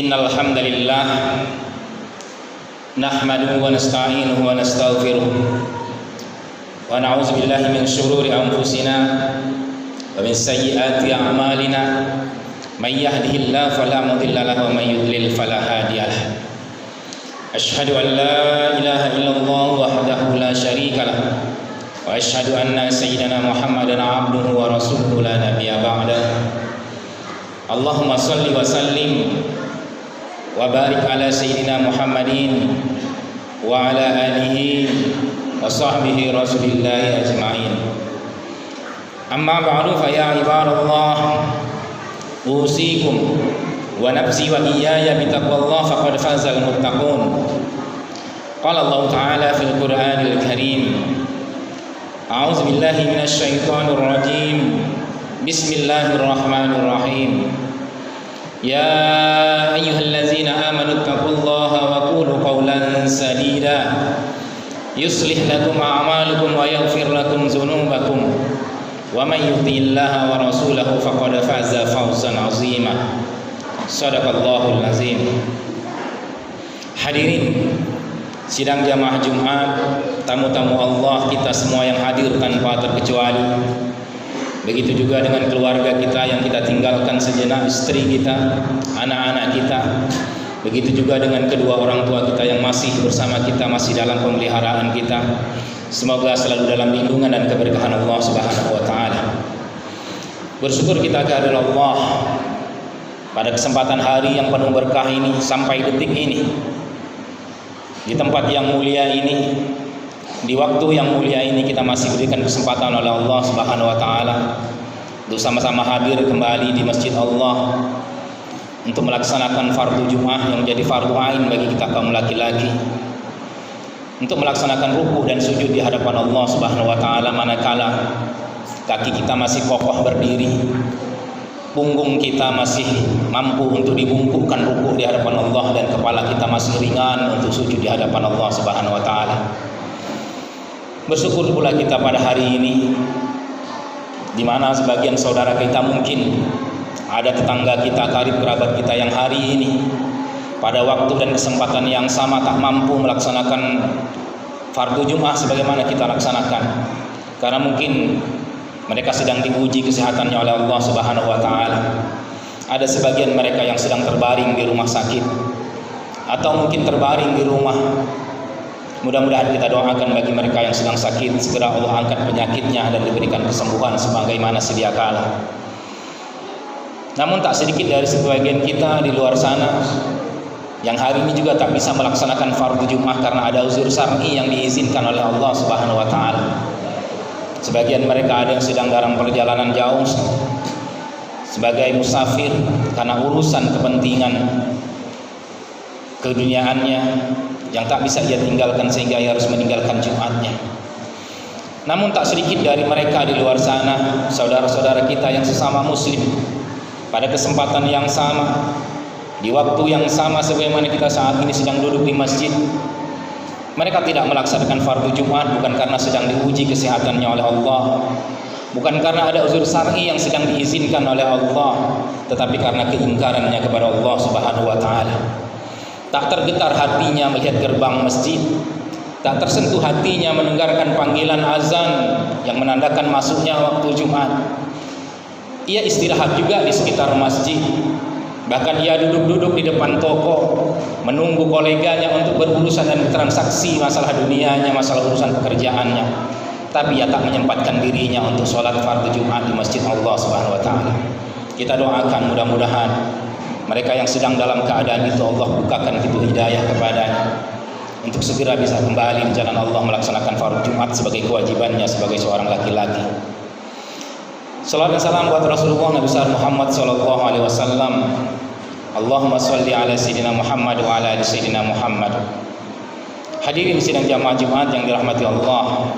Innal hamdalillah nahmaduhu wa nasta'inuhu wa nastaghfiruh wa na'udzu billahi min shururi anfusina wa min sayyiati a'malina may yahdihillahu fala mudilla lahu wa may yudlil fala hadiya lahu. Asyhadu an la ilaha illallah wahdahu la syarika lah wa asyhadu anna sayyidana Muhammadan 'abduhu wa rasuluhu la nabiyya ba'dahu. Allahumma shalli wa sallim wa barik ala sayyidina Muhammadin wa ala alihi wa sahbihi rasulillahi ajma'in. Amma ba'du fa ya ibadallah, usikum wa nafsi wa iyaya bi taqwallah faqad fazal muttaqun. Qala Allah ta'ala fil Qur'anil Karim, a'udzu billahi minasy syaithanir rajim. Bismillahirrahmanirrahim. Ya ayyuhallazina amanu taqullaha wa qulu qawlan sadida yuslih lakum a'malakum wa yaghfir lakum dzunubakum wa may yuti'illaha wa rasulahu faqad faza fawzan 'azima. Shadaqallahul azim. Hadirin sidang jamaah Jumat, tamu-tamu Allah kita semua yang hadir tanpa terkecuali. Begitu juga dengan keluarga kita yang kita tinggalkan sejenak, istri kita, anak-anak kita. Begitu juga dengan kedua orang tua kita yang masih bersama kita, masih dalam pemeliharaan kita. Semoga selalu dalam lindungan dan keberkahan Allah Subhanahu wa taala. Bersyukur kita kehadirat Allah pada kesempatan hari yang penuh berkah ini, sampai detik ini, di tempat yang mulia ini, di waktu yang mulia ini, kita masih diberikan kesempatan oleh Allah Subhanahu wa taala untuk sama-sama hadir kembali di Masjid Allah untuk melaksanakan fardu Jumat yang menjadi fardu ain bagi kita kaum laki-laki, untuk melaksanakan ruku dan sujud di hadapan Allah Subhanahu wa taala manakala kaki kita masih kokoh berdiri, punggung kita masih mampu untuk dibungkukkan ruku di hadapan Allah, dan kepala kita masih ringan untuk sujud di hadapan Allah Subhanahu wa taala. Bersyukur pula kita pada hari ini, di mana sebagian saudara kita mungkin ada tetangga kita, karib kerabat kita yang hari ini pada waktu dan kesempatan yang sama tak mampu melaksanakan fardu Jumat sebagaimana kita laksanakan, karena mungkin mereka sedang diuji kesehatannya oleh Allah Subhanahu wa taala. Ada sebagian mereka yang sedang terbaring di rumah sakit atau mungkin terbaring di rumah. Mudah-mudahan kita doakan bagi mereka yang sedang sakit, segera Allah angkat penyakitnya dan diberikan kesembuhan sebagaimana sedia kala. Namun tak sedikit dari sebagian kita di luar sana yang hari ini juga tak bisa melaksanakan fardu Jumat karena ada uzur syar'i yang diizinkan oleh Allah Subhanahu wa taala. Sebagian mereka ada yang sedang dalam perjalanan jauh sebagai musafir karena urusan kepentingan keduniaannya yang tak bisa ia tinggalkan sehingga ia harus meninggalkan Jumatnya. Namun tak sedikit dari mereka di luar sana, saudara-saudara kita yang sesama muslim, pada kesempatan yang sama, di waktu yang sama sebagaimana kita saat ini sedang duduk di masjid, mereka tidak melaksanakan fardu Jumat bukan karena sedang diuji kesehatannya oleh Allah, bukan karena ada uzur syar'i yang sedang diizinkan oleh Allah, tetapi karena keingkarannya kepada Allah Subhanahu wa taala. Tak tergetar hatinya melihat gerbang masjid, tak tersentuh hatinya mendengarkan panggilan azan yang menandakan masuknya waktu Jumat. Ia istirahat juga di sekitar masjid, bahkan ia duduk-duduk di depan toko menunggu koleganya untuk berurusan dan transaksi masalah dunianya, masalah urusan pekerjaannya. Tapi ia tak menyempatkan dirinya untuk sholat fardu Jumat di Masjid Allah Subhanahu wa taala. Kita doakan mudah-mudahan mereka yang sedang dalam keadaan itu Allah bukakan pintu hidayah kepadanya untuk segera bisa kembali di jalan Allah melaksanakan fardu Jumat sebagai kewajibannya sebagai seorang laki-laki. Salawat dan salam buat Rasulullah Nabi besar Muhammad sallallahu alaihi wasallam. Allahumma shalli ala sayyidina Muhammad wa ala ali sayyidina Muhammad. Hadirin sidang jamaah Jumat yang dirahmati Allah,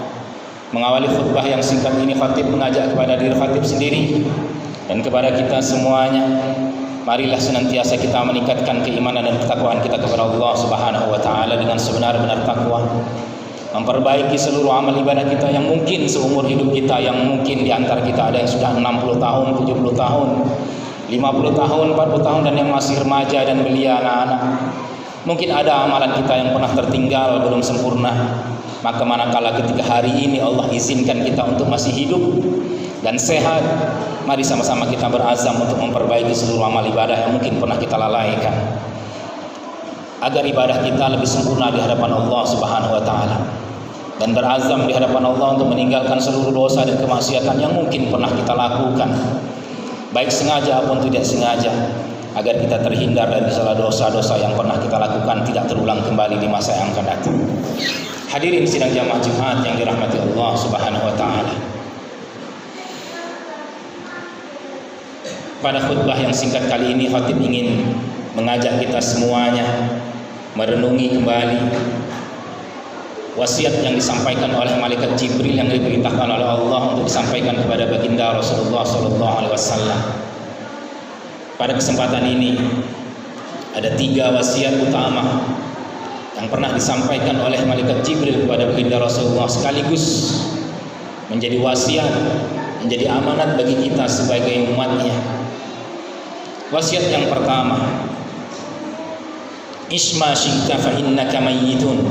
mengawali khutbah yang singkat ini khatib mengajak kepada diri khatib sendiri dan kepada kita semuanya, marilah senantiasa kita meningkatkan keimanan dan ketakwaan kita kepada Allah Subhanahu wa taala dengan sebenar-benar takwa, memperbaiki seluruh amal ibadah kita yang mungkin seumur hidup kita, yang mungkin di antara kita ada yang sudah 60 tahun, 70 tahun, 50 50 tahun, 40 tahun dan yang masih remaja dan belia anak-anak. Mungkin ada amalan kita yang pernah tertinggal, belum sempurna. Maka manakala ketika hari ini Allah izinkan kita untuk masih hidup dan sehat, mari sama-sama kita berazam untuk memperbaiki seluruh amal ibadah yang mungkin pernah kita lalaikan, agar ibadah kita lebih sempurna di hadapan Allah Subhanahu wa taala, dan berazam di hadapan Allah untuk meninggalkan seluruh dosa dan kemaksiatan yang mungkin pernah kita lakukan, baik sengaja maupun tidak sengaja, agar kita terhindar dari segala dosa-dosa yang pernah kita lakukan tidak terulang kembali di masa yang akan datang. Hadirin sidang jamaah Jumat yang dirahmati Allah Subhanahu wa taala. Pada khutbah yang singkat kali ini, khatib ingin mengajak kita semuanya merenungi kembali wasiat yang disampaikan oleh malaikat Jibril yang diperintahkan oleh Allah untuk disampaikan kepada baginda Rasulullah SAW. Pada kesempatan ini ada 3 wasiat utama yang pernah disampaikan oleh malaikat Jibril kepada baginda Rasulullah, sekaligus menjadi wasiat, menjadi amanat bagi kita sebagai umatnya. Wasiat yang pertama, Isma syi'ta fa innaka mayyitun.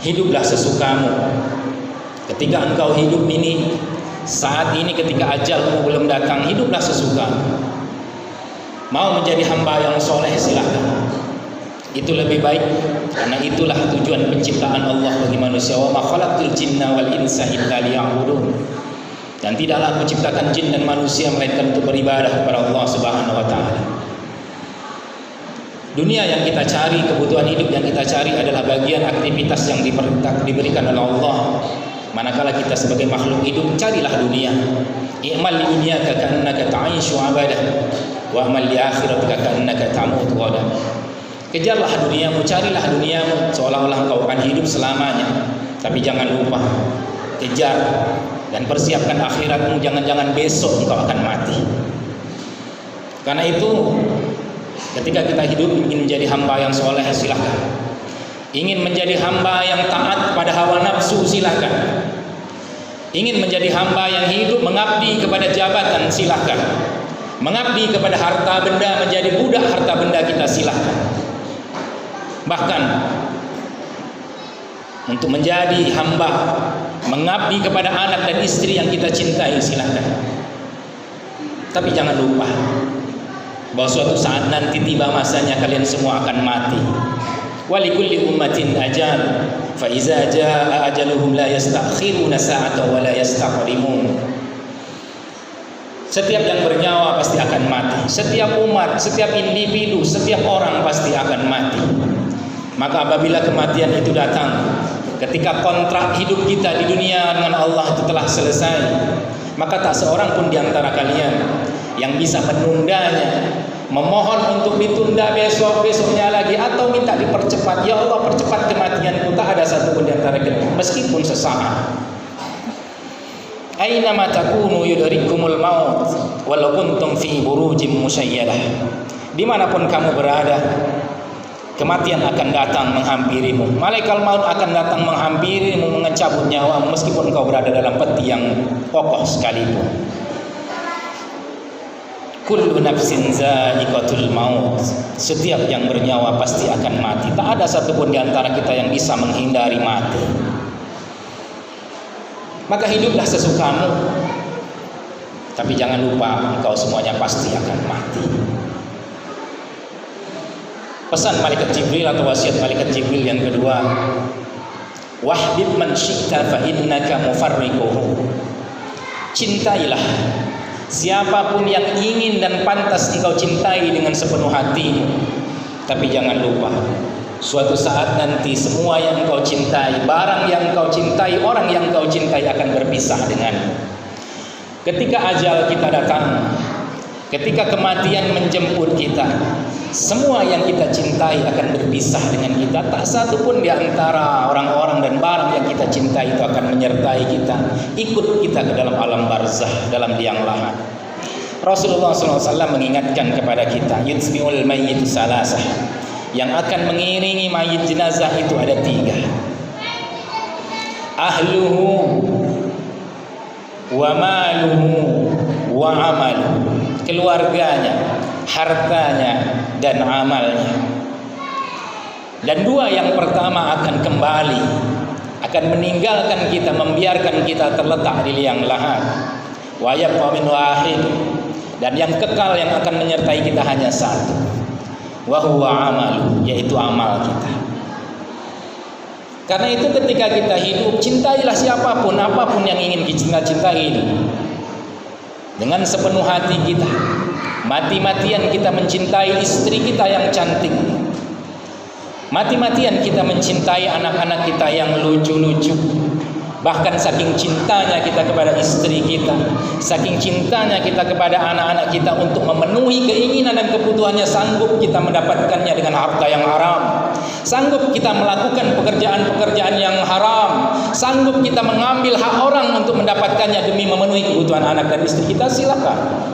Hiduplah sesukamu. Ketika engkau hidup ini, saat ini ketika ajalmu belum datang, hiduplah sesukamu. Mau menjadi hamba yang soleh silahkan, itu lebih baik, karena itulah tujuan penciptaan Allah bagi manusia. Wa ma khalaqtul jinna wal insa illa liya'budun. Dan tidaklah aku ciptakan jin dan manusia melainkan untuk beribadah kepada Allah Subhanahu wa taala. Dunia yang kita cari, kebutuhan hidup yang kita cari adalah bagian aktivitas yang diberikan oleh Allah. Manakala kita sebagai makhluk hidup, carilah dunia. I'mal li dunyaka ka'annaka ta'ishu abadah wa amal li akhiratika ka'annaka tamutu ghadan. Kejarlah duniamu, carilah duniamu seolah-olah engkau akan hidup selamanya. Tapi jangan lupa, kejar dan persiapkan akhiratmu, jangan-jangan besok engkau akan mati. Karena itu, ketika kita hidup ingin menjadi hamba yang soleh, silahkan. Ingin menjadi hamba yang taat pada hawa nafsu, silahkan. Ingin menjadi hamba yang hidup mengabdi kepada jabatan, silahkan. Mengabdi kepada harta benda, menjadi budak harta benda kita, silahkan. Bahkan untuk menjadi hamba, mengabdi kepada anak dan istri yang kita cintai, silahkan. Tapi jangan lupa bahwa suatu saat nanti tiba masanya kalian semua akan mati. Walikulli ummatin ajal, fa iza jaa ajaluhum la yastakhiruna sa'atan wa la yastaqdimun. Setiap yang bernyawa pasti akan mati. Setiap umat, setiap individu, setiap orang pasti akan mati. Maka apabila kematian itu datang, ketika kontrak hidup kita di dunia dengan Allah itu telah selesai, maka tak seorang pun di antara kalian yang bisa menundanya, memohon untuk ditunda besoknya lagi, atau minta dipercepat, ya Allah percepat kematianku. Tak ada satu pun di antara kita, meskipun sesaat. Aina ma takunu yudrikumul maut walau kuntum fi burujim musyayyadah. Dimanapun kamu berada, kematian akan datang menghampirimu. Malaikat maut akan datang menghampirimu, mencabut nyawamu meskipun kau berada dalam peti yang kokoh sekalipun. Kullu nafsin za'iqatul maut. Setiap yang bernyawa pasti akan mati. Tak ada satupun di antara kita yang bisa menghindari mati. Maka hiduplah sesukamu. Tapi jangan lupa engkau semuanya pasti akan mati. Pesan malaikat Jibril atau wasiat malaikat Jibril yang kedua, wahbib man syi'ta fa innaka mufarriquhu. Cintailah siapapun yang ingin dan pantas engkau cintai dengan sepenuh hatimu. Tapi jangan lupa, suatu saat nanti semua yang engkau cintai, barang yang engkau cintai, orang yang engkau cintai akan berpisah denganmu. Ketika ajal kita datang, ketika kematian menjemput kita, semua yang kita cintai akan berpisah dengan kita. Tak satu pun di antara orang-orang dan barang yang kita cintai itu akan menyertai kita, ikut kita ke dalam alam barzah, dalam liang lahat. Rasulullah SAW mengingatkan kepada kita, yutsmi'ul mayyit salasah. Yang akan mengiringi mayit jenazah itu ada 3. Ahluhu wa maluhu wa amaluhu. keluarganya, hartanya, dan amalnya. Dan dua yang pertama akan kembali, akan meninggalkan kita, membiarkan kita terletak di liang lahat. Wa yabqa min wahid, dan yang kekal yang akan menyertai kita hanya satu, wa huwa amalu, yaitu amal kita. Karena itu ketika kita hidup, cintailah siapapun, apapun yang ingin kita cintai dengan sepenuh hati kita. Mati-matian kita mencintai istri kita yang cantik, mati-matian kita mencintai anak-anak kita yang lucu-lucu. Bahkan saking cintanya kita kepada istri kita, saking cintanya kita kepada anak-anak kita, untuk memenuhi keinginan dan kebutuhannya, sanggup kita mendapatkannya dengan harta yang haram, sanggup kita melakukan pekerjaan-pekerjaan yang haram, sanggup kita mengambil hak orang untuk mendapatkannya demi memenuhi kebutuhan anak dan istri kita, silakan.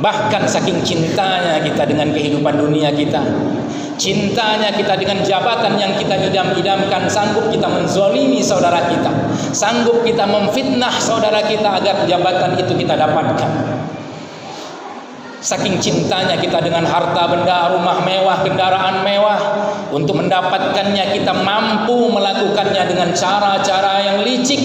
Bahkan saking cintanya kita dengan kehidupan dunia kita, cintanya kita dengan jabatan yang kita idam-idamkan, sanggup kita menzolimi saudara kita, sanggup kita memfitnah saudara kita agar jabatan itu kita dapatkan. Saking cintanya kita dengan harta benda, rumah mewah, kendaraan mewah, untuk mendapatkannya kita mampu melakukannya dengan cara-cara yang licik,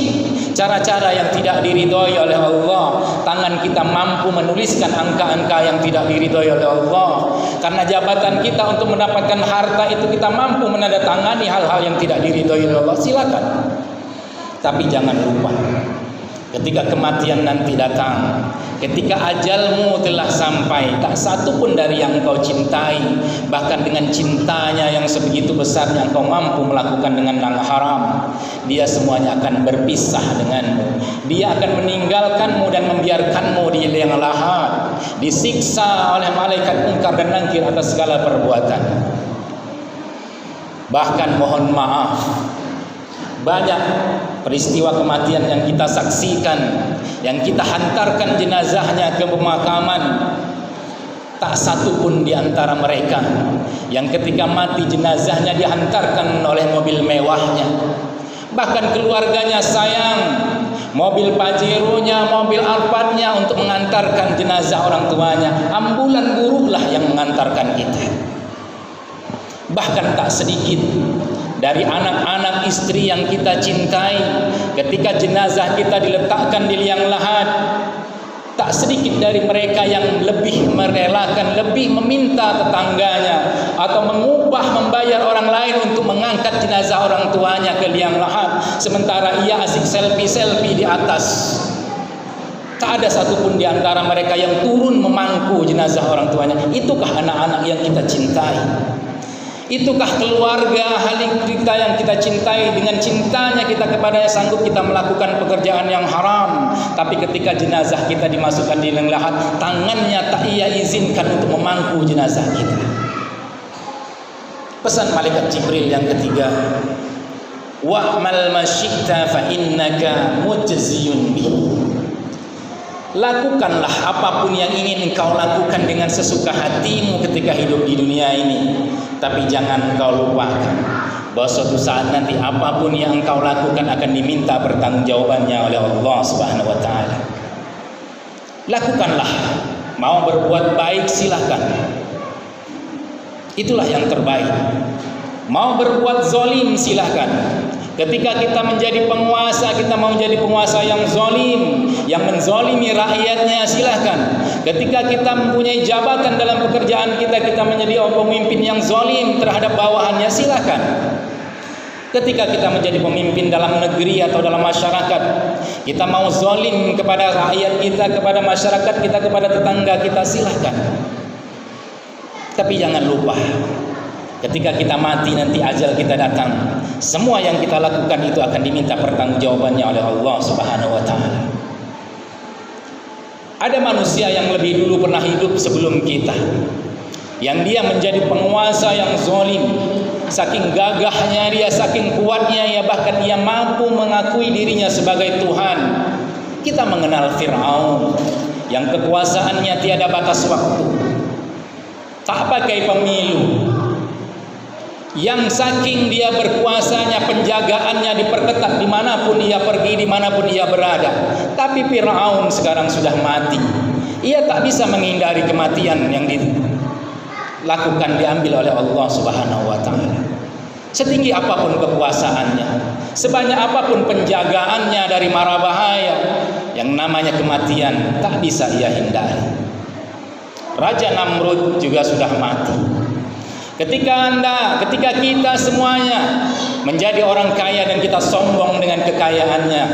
cara-cara yang tidak diridhoi oleh Allah. Tangan kita mampu menuliskan angka-angka yang tidak diridhoi oleh Allah. Karena jabatan kita untuk mendapatkan harta itu, kita mampu menandatangani hal-hal yang tidak diridhoi oleh Allah. Silakan. Tapi jangan lupa, ketika kematian nanti datang, ketika ajalmu telah sampai, tak satu pun dari yang engkau cintai, bahkan dengan cintanya yang sebegitu besarnya engkau mampu melakukan dengan yang haram, dia semuanya akan berpisah denganmu. Dia akan meninggalkanmu dan membiarkanmu di liang lahat, disiksa oleh malaikat munkar dan nakir atas segala perbuatan. Bahkan mohon maaf, banyak peristiwa kematian yang kita saksikan, yang kita hantarkan jenazahnya ke pemakaman, tak satu pun di antara mereka yang ketika mati jenazahnya dihantarkan oleh mobil mewahnya. Bahkan keluarganya sayang mobil Pajero-nya, mobil Alphard-nya untuk mengantarkan jenazah orang tuanya. Ambulan buruhlah yang mengantarkan kita. Bahkan tak sedikit dari anak-anak istri yang kita cintai, ketika jenazah kita diletakkan di liang lahat, tak sedikit dari mereka yang lebih merelakan, lebih meminta tetangganya atau membayar orang lain untuk mengangkat jenazah orang tuanya ke liang lahat, sementara ia asik selfie-selfie di atas. Tak ada satupun di antara mereka yang turun memangku jenazah orang tuanya. Itukah anak-anak yang kita cintai? Itukah keluarga halik kita yang kita cintai? Dengan cintanya kita kepadanya, sanggup kita melakukan pekerjaan yang haram, tapi ketika jenazah kita dimasukkan di liang lahat, tangannya tak ia izinkan untuk memangku jenazah kita. Pesan malaikat Jibril yang ketiga, wa'mal masyi'ta fa innaka mujziyun bih. Lakukanlah apapun yang ingin engkau lakukan dengan sesuka hatimu ketika hidup di dunia ini, tapi jangan engkau lupakan bahwa suatu saat nanti apapun yang engkau lakukan akan diminta pertanggungjawabannya oleh Allah Subhanahu wa taala. Lakukanlah, mau berbuat baik silakan, itulah yang terbaik. Mau berbuat zalim silakan. Ketika kita menjadi penguasa, kita mau menjadi penguasa yang zalim, yang menzalimi rakyatnya, silakan. Ketika kita mempunyai jabatan dalam pekerjaan kita, kita menjadi pemimpin yang zalim terhadap bawahannya, silakan. Ketika kita menjadi pemimpin dalam negeri atau dalam masyarakat, kita mau zalim kepada rakyat kita, kepada masyarakat kita, kepada tetangga kita, silakan. Tapi jangan lupa, ketika kita mati nanti, ajal kita datang, semua yang kita lakukan itu akan diminta pertanggungjawabannya oleh Allah Subhanahu wa taala. Ada manusia yang lebih dulu pernah hidup sebelum kita, yang dia menjadi penguasa yang zalim. Saking gagahnya dia, saking kuatnya ya, bahkan ia mampu mengakui dirinya sebagai Tuhan. Kita mengenal Fir'aun yang kekuasaannya tiada batas waktu, tak pakai pemilu, yang saking dia berkuasanya, penjagaannya diperketat dimanapun ia pergi, dimanapun ia berada. Tapi Fir'aun sekarang sudah mati. ia tak bisa menghindari kematian yang dilakukan, diambil oleh Allah Subhanahu wa taala. Setinggi apapun kekuasaannya, sebanyak apapun penjagaannya dari mara bahaya, yang namanya kematian tak bisa ia hindari. Raja Namrud juga sudah mati. Ketika kita semuanya menjadi orang kaya dan kita sombong dengan kekayaannya,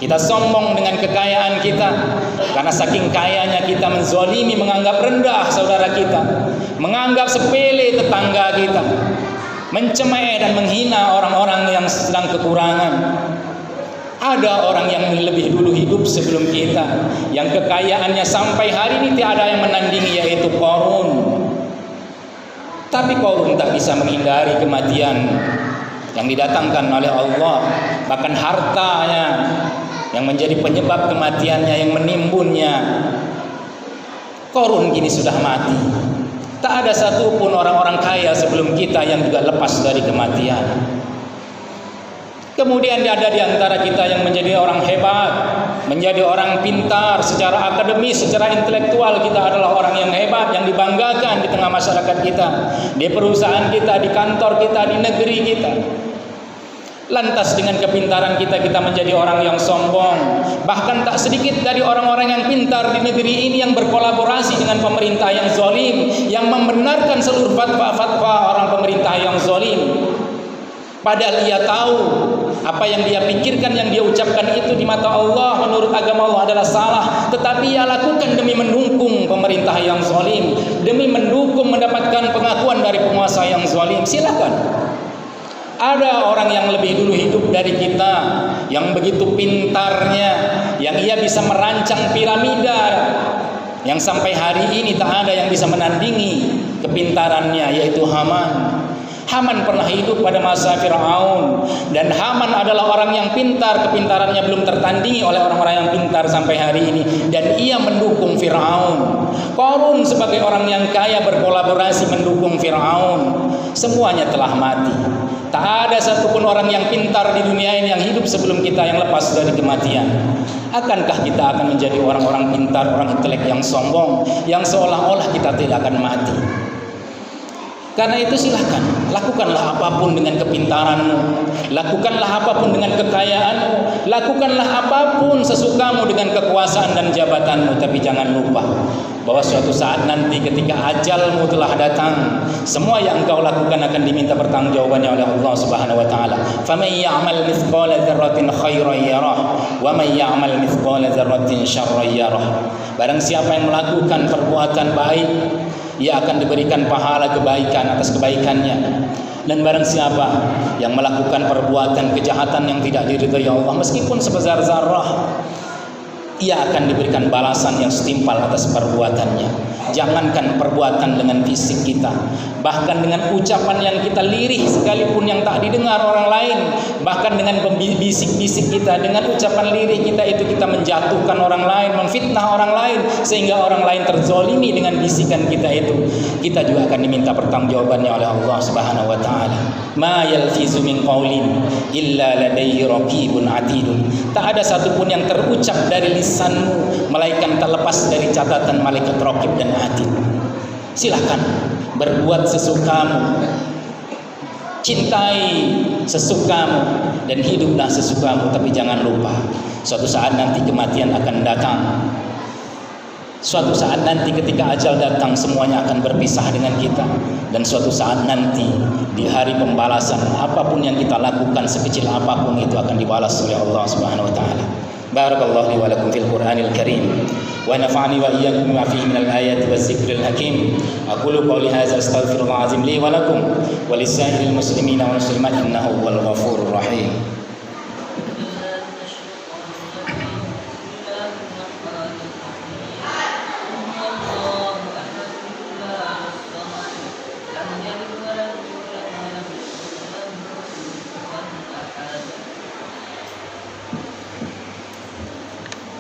kita sombong dengan kekayaan kita, karena saking kayanya kita menzolimi, menganggap rendah saudara kita, menganggap sepele tetangga kita, mencemeh dan menghina orang-orang yang sedang kekurangan. Ada orang yang lebih dulu hidup sebelum kita, yang kekayaannya sampai hari ini tidak ada yang menandingi, yaitu Qarun. Tapi Qarun tak bisa menghindari kematian yang didatangkan oleh Allah. Bahkan hartanya yang menjadi penyebab kematiannya, yang menimbunnya. Qarun kini sudah mati. Tak ada satupun orang-orang kaya sebelum kita yang juga lepas dari kematian. Kemudian ada di antara kita yang menjadi orang hebat, menjadi orang pintar secara akademis, secara intelektual. Kita adalah orang yang hebat, yang dibanggakan di tengah masyarakat kita, di perusahaan kita, di kantor kita, di negeri kita. Lantas dengan kepintaran kita, kita menjadi orang yang sombong. Bahkan tak sedikit dari orang-orang yang pintar di negeri ini yang berkolaborasi dengan pemerintah yang zalim, yang membenarkan seluruh fatwa-fatwa orang pemerintah yang zalim. Padahal ia tahu apa yang dia pikirkan, yang dia ucapkan itu di mata Allah, menurut agama Allah adalah salah, tetapi ia lakukan demi mendukung pemerintah yang zalim, demi mendukung mendapatkan pengakuan dari penguasa yang zalim. Silakan. Ada orang yang lebih dulu hidup dari kita, yang begitu pintarnya, yang ia bisa merancang piramida, yang sampai hari ini tak ada yang bisa menandingi kepintarannya, yaitu Haman. Haman pernah hidup pada masa Fir'aun, dan Haman adalah orang yang pintar, kepintarannya belum tertandingi oleh orang-orang yang pintar sampai hari ini, dan ia mendukung Fir'aun. Qarun sebagai orang yang kaya berkolaborasi mendukung Fir'aun. Semuanya telah mati. Tak ada satupun orang yang pintar di dunia ini yang hidup sebelum kita yang lepas dari kematian. Akankah kita akan menjadi orang-orang pintar, orang intelek yang sombong, yang seolah-olah kita tidak akan mati? Karena itu silahkan, lakukanlah apapun dengan kepintaranmu, lakukanlah apapun dengan kekayaanmu, lakukanlah apapun sesukamu dengan kekuasaan dan jabatanmu. Tapi jangan lupa bahwa suatu saat nanti ketika ajalmu telah datang, semua yang engkau lakukan akan diminta pertanggungjawabannya oleh Allah Subhanahu wa taala. Faman ya'mal mithqala dzarratin khairan yarah wa man ya'mal mithqala dzarratin syarran yarah. Barang siapa yang melakukan perbuatan baik, ia akan diberikan pahala kebaikan atas kebaikannya. Dan barang siapa yang melakukan perbuatan kejahatan yang tidak diridhai Allah, meskipun sebesar zarrah, ia akan diberikan balasan yang setimpal atas perbuatannya. Jangankan perbuatan dengan fisik kita, bahkan dengan ucapan yang kita lirih sekalipun yang tak didengar orang lain, bahkan dengan bisik-bisik kita, dengan ucapan lirih kita itu kita menjatuhkan orang lain, memfitnah orang lain, sehingga orang lain terzolimi dengan bisikan kita itu. Kita juga akan diminta pertanggungjawabannya oleh Allah Subhanahu wa taala. Ma yalfizu min qaulin illa ladayhi raqibun atidun. Tak ada satupun yang terucap dari lisanmu melainkan tak lepas dari catatan malaikat raqib dan atid. Silakan berbuat sesukamu, cintai sesukamu, dan hiduplah sesukamu. Tapi jangan lupa, suatu saat nanti kematian akan datang. Suatu saat nanti ketika ajal datang, semuanya akan berpisah dengan kita. Dan suatu saat nanti di hari pembalasan, apapun yang kita lakukan sekecil apapun itu akan dibalas oleh Allah Subhanahu wa taala. Barakallahu li wa lakum fil Qur'anil Karim wa nafa'ani wa iyyakum bima fihi minal ayati waz zikril hakim. Aqulu qawli hadza astaghfirullah azim li wa lakum wa lisa'iril muslimina wal muslimat innahu huwal ghafurur rahim.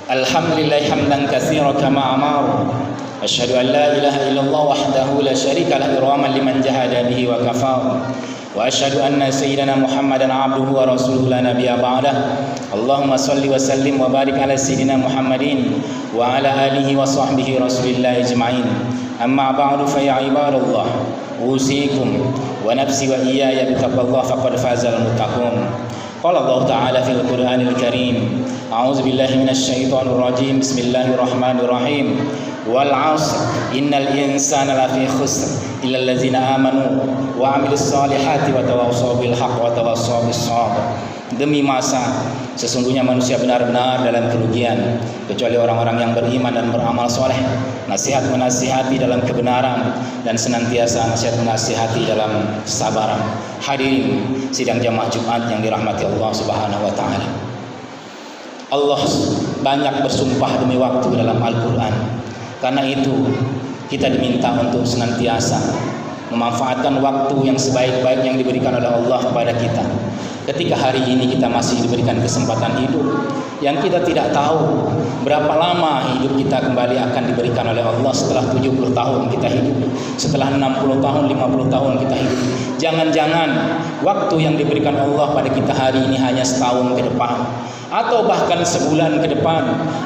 Alhamdulillah hamdan katsiran kama amara wa أشهد أن لا إله إلا الله وحده لا شريك له إكراما لمن جاهد به وكفر وأشهد أن سيدنا محمدا عبده ورسوله لا نبي بعده اللهم صل وسلم وبارك على سيدنا محمد وعلى آله وصحبه رسول الله أجمعين أما بعد فيا عباد الله أوصيكم ونفسي وإياي بتقوى الله فقد فاز المتقون قال الله تعالى في القرآن الكريم أعوذ بالله من الشيطان الرجيم بسم الله الرحمن الرحيم والعصر إن الإنسان لفي خسر إلا الذين آمنوا وعملوا الصالحات وتواصوا بالحق وتواصوا بالصبر. Demi masa, sesungguhnya manusia benar-benar dalam kerugian kecuali orang-orang yang beriman dan beramal soleh, nasihat menasihati dalam kebenaran dan senantiasa nasihat menasihati dalam kesabaran. Hadirin sidang jamaah Jumat yang dirahmati Allah Subhanahu wa taala. Allah banyak bersumpah demi waktu dalam Al-Qur'an. Karena itu kita diminta untuk senantiasa memanfaatkan waktu yang sebaik-baik yang diberikan oleh Allah kepada kita. Ketika hari ini kita masih diberikan kesempatan hidup, yang kita tidak tahu berapa lama hidup kita kembali akan diberikan oleh Allah setelah 70 tahun kita hidup, setelah 60 tahun, 50 tahun kita hidup. Jangan-jangan waktu yang diberikan Allah pada kita hari ini hanya setahun ke depan, atau bahkan sebulan ke depan,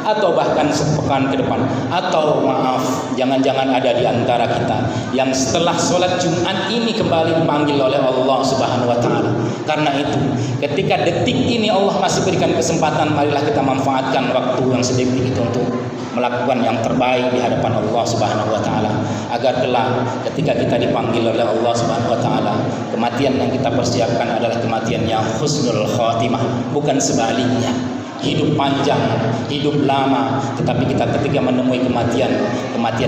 atau bahkan sepekan ke depan, atau maaf, jangan-jangan ada di antara kita yang setelah sholat Jumat ini kembali dipanggil oleh Allah Subhanahu wa taala. Karena itu, ketika detik ini Allah masih berikan kesempatan, marilah kita manfaatkan waktu yang sedetik itu untuk melakukan yang terbaik di hadapan Allah Subhanahu wa taala, agar kelak ketika kita dipanggil oleh Allah Subhanahu wa taala, kematian yang kita persiapkan adalah kematian yang husnul khatimah, bukan sebaliknya. Hidup panjang, hidup lama, tetapi kita ketika menemui kematian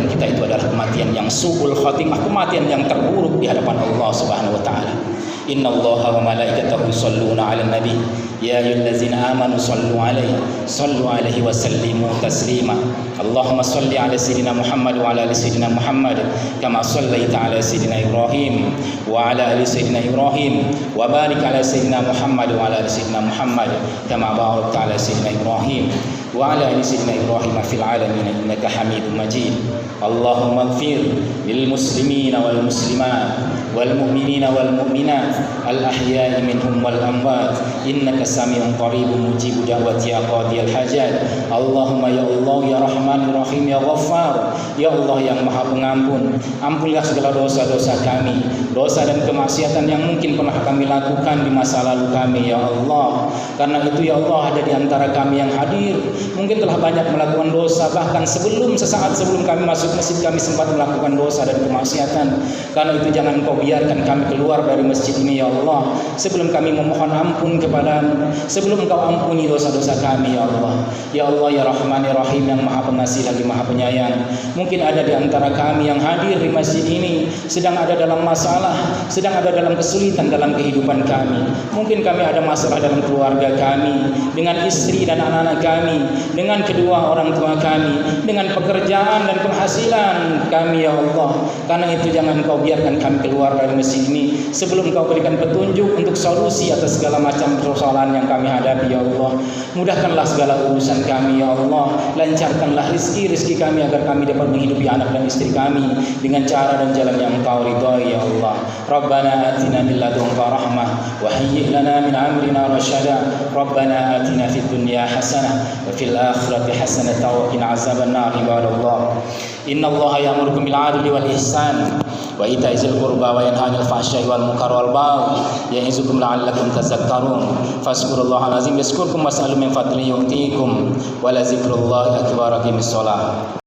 kita itu adalah kematian yang su'ul khatimah, kematian yang terburuk di hadapan Allah Subhanahu wa taala. Innallaha wa malaikatahu yusholluna 'alan nabi ya ayyuhallazina amanu sallu 'alaihi wa sallimu taslima. Allahumma shalli 'ala sayyidina Muhammad wa 'ala ali sayyidina Muhammad kama shallaita 'ala sayyidina Ibrahim wa 'ala ali sayyidina Ibrahim wa barik 'ala sayyidina Muhammad wa 'ala ali sayyidina Muhammad kama barakta 'ala sayyidina Ibrahim wa 'ala ali sayyidina Ibrahim fil 'alamin innaka Hamidum Majid. Allahumma ighfir lil muslimina wal muslimat wal mu'minina wal mu'minat al ahya'i minhum wal amwat innaka sami'un qaribun mujibud da'wati ya qadiyal hajat. Allahumma ya Allah ya Rahman ya Rahim ya Ghaffar, ya Allah yang Maha Pengampun, ampunilah segala dosa-dosa kami, dosa dan kemaksiatan yang mungkin pernah kami lakukan di masa lalu kami ya Allah. Karena itu ya Allah, ada di antara kami yang hadir mungkin telah banyak melakukan dosa, bahkan sesaat sebelum kami masuk masjid kami sempat melakukan dosa dan kemaksiatan. Karena itu jangan Kau biarkan kami keluar dari masjid ini ya Allah sebelum kami memohon ampun kepadamu, sebelum Kau ampuni dosa-dosa kami ya Allah. Ya Allah ya Rahman ya Rahim yang Maha Pengasih lagi Maha Penyayang, mungkin ada di antara kami yang hadir di masjid ini sedang ada dalam masalah, sedang ada dalam kesulitan dalam kehidupan kami. Mungkin kami ada masalah dalam keluarga kami, dengan istri dan anak-anak kami, dengan kedua orang tua kami, dengan pekerjaan dan penghasilan kami ya Allah. Karena itu jangan Kau biarkan kami keluar dari masjid ini sebelum Kau berikan petunjuk untuk solusi atas segala macam persoalan yang kami hadapi ya Allah. Mudahkanlah segala urusan kami ya Allah, lancarkanlah rezeki kami agar kami dapat menghidupi anak dan istri kami dengan cara dan jalan yang Kau ridhai ya Allah. Rabbana atina min ladunka rahmah wa hayyi' lana min amrina rasyada. Rabbana atina fid dunya hasanah wa fil akhirati hasanah wa qina azabannar. Ibadallah, innallaha ya'murukum bil 'adli wal ihsan wa ita'i dzil qurba wa yanha 'anil fahsya'i wal munkari wal baghi ya'izukum la'allakum tadhakkarun. Fazkurullahal azim yazkurkum was'alu min fadlihi yu'tikum wa la dzikrullahi akbar. Aqimis shalah.